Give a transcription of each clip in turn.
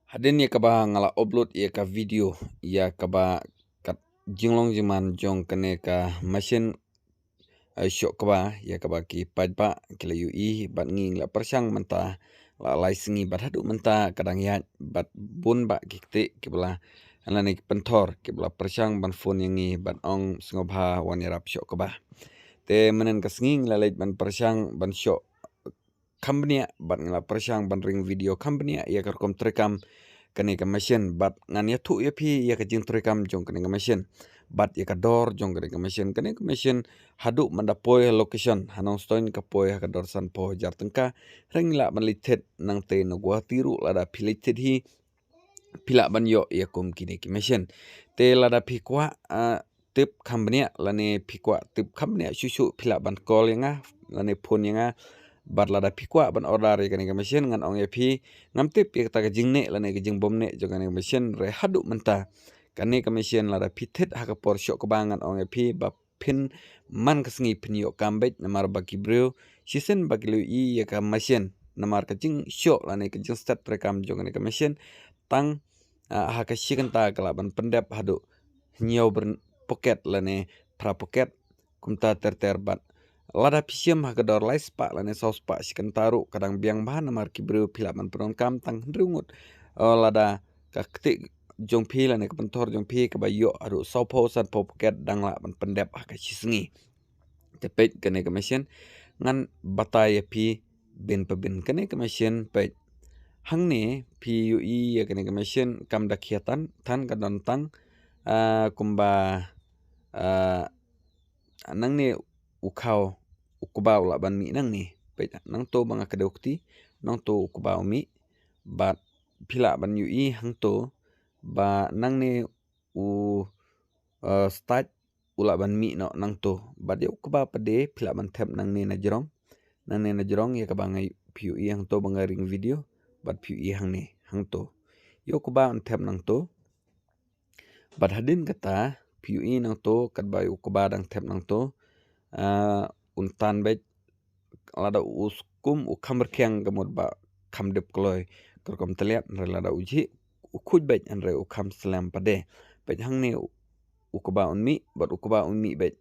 Hadin ya kaba ngala upload ya ka video ya kaba kat jinglong jiman jong kene ka machine syok kaba ya kaba ki pajpa kila UI bat nging la persang menta la lai singi bat hadu menta kadang ya bat bun ba kikte kibla anani pentor kibla persang ban phone yangi bat ong singobha wan yarap syok kaba te menen ka singing la lait ban persang ban syok company bat ngala persang ban ring video company ya karkom terekam kani ka machine bat ngan ya thu ya phi ya ka jing trekam jong kani ka machine bat ya ka dor jong kani ka machine hadu manda poi location hanong stoin ka poi ka dor san po jar tengka ring la ban litet nang te no gua tiru la da philited hi pila ban yo ya kum kini ki machine te la da phi kwa tip company la ne phi kwa tip company susu pila ban call yanga la ne phone yanga bat lada pikwa ban order kani ka machine ngan ong epi ngam tip ya ta ka jingne lane ka jing bomne jo kani ka machine re hadu menta kani ka machine lada pithet ha ka por syok ka bangan ong epi ba pin man ka sngi pin yo kambet namar ba kibreu sisen ba kilu I ya ka machine namar ka jing syok lane ka jing start rekam jo kani ka machine tang ha ka shikan ta kala ban pendap hadu nyau ber pocket lane pra pocket kumta ter bat lada pisiam ha kedor lai spa lane saus pa sikan taru kadang biang bahan namar kibreu pilaman penon kam tang ndrungut lada ka ktik jong pi lane ka pentor jong pi ka bayo aru saupo san po poket dang la ban pendep ha ka sisngi tepet kene ka mesin ngan batai pi bin pebin kene ka mesin pet hang ne pi UI ya kene ka mesin kam dakiatan tan ka don tang kumba nang ne ukau ukubau la ban mi nang ni pet nang to banga kadokti nang to ukubau mi bat pila ban UI hang to ba nang ne u start ula ban mi no nang to bat ya ukubau pade pila ban tap nang ne na jerong ya ka bangai PUI hang to banga ring video bat PUI hang ne hang to yo ukubau an tap nang to bat hadin kata PUI nang to kat ba ukubau dang tap nang to untan bet lada uskum ukam berkiang gamut ba kam dep kloy kerkom teliat re lada uji ukuj bet andre ukam selam pade bet hang ne ukuba unmi bat ukuba unmi bet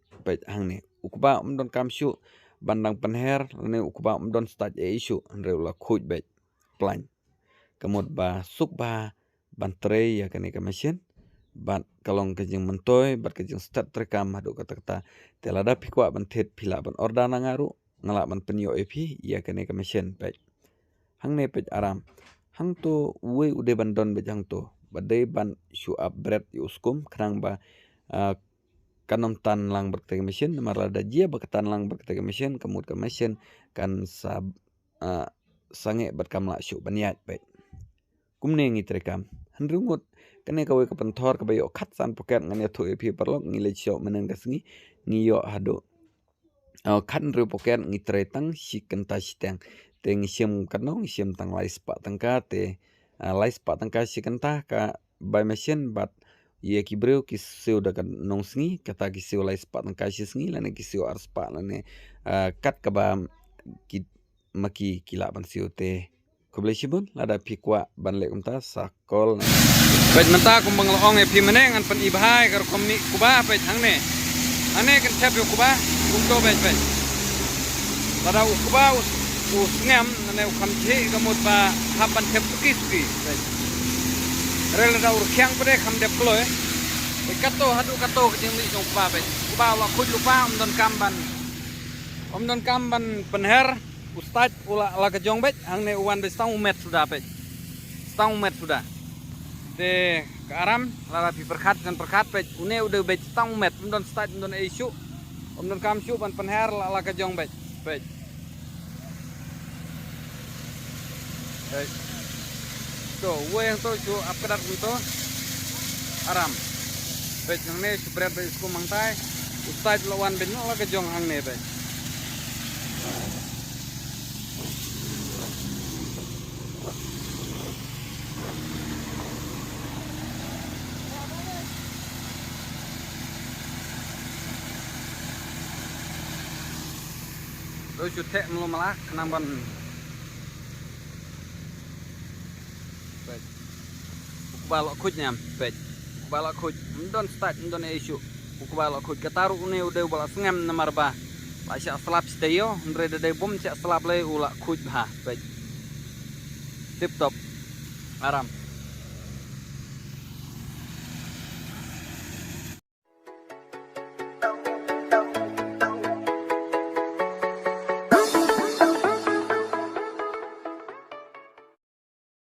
hang ne ukuba don kam syu bandang penher ne ukuba don start isu andre ula kuj bet plan gamut ba suk ba bantre ya kene ka machine bat kalong kejing mentoy bat kejing start rekam hadu kata-kata telada pikwa bantet pila ban order nangaru ngala ban penyo epi ya kene ka machine pet hang ne pet aram hang to we ude ban don bet hang to badai ban show up bread uskum krang ba kanom tan lang berkete machine marada jia bakatan lang berkete machine kemut ka machine kan sab sange bat kamla syu baniat pet kumne ngi trekam handrungut kene ka we ka pentor ka bayo khat san poket ngane thu epi perlok ngile syo menen ka sngi ngiyo hado kan ru poket ngi tretang siken ta sitang te ngi sim kanong sim tang lai spa tangka te lai spa tangka siken ta ka by machine bat ye ki breu ki seu da kan nong sngi kata ki seu lai spa tangka si sngi lane ki seu ar spa lane kat ka ba ki maki kila ban seu te Kublesibun lada pikwa ban le umta sakol bet menta kumbang loong epi meneng an pen ibhai kar komni kuba bet hangne ane kan tap yo kuba kumto bet lada ukuba usngam nane ukam je gamut ba hapan tap suki bet rel lada urkyang pade kham dep kloy kato hadu kato kejing mi jong kuba bet kuba la khud lupa don kamban penher ustad ula la ke jong bet hang ne uan be stang umet sudah bet stang umet sudah de ke aram la pi perkat dan perkat bet une udah bet stang umet don stad don isu don kam syu ban penher la ke jong bet to we yang to ju apkadat to aram bet hang ne supret bet isku mangtai ustad lawan ben la ke jong hang ne bet Rồi chuột thẹ mlo malak 6 ban. Baik. balok kujnya pej balok kuj don start don isu balok kuj kataru une udah balok sengam nomor ba Asia selap steyo ndre de bom sia selap le ula kuj ha pej tip top aram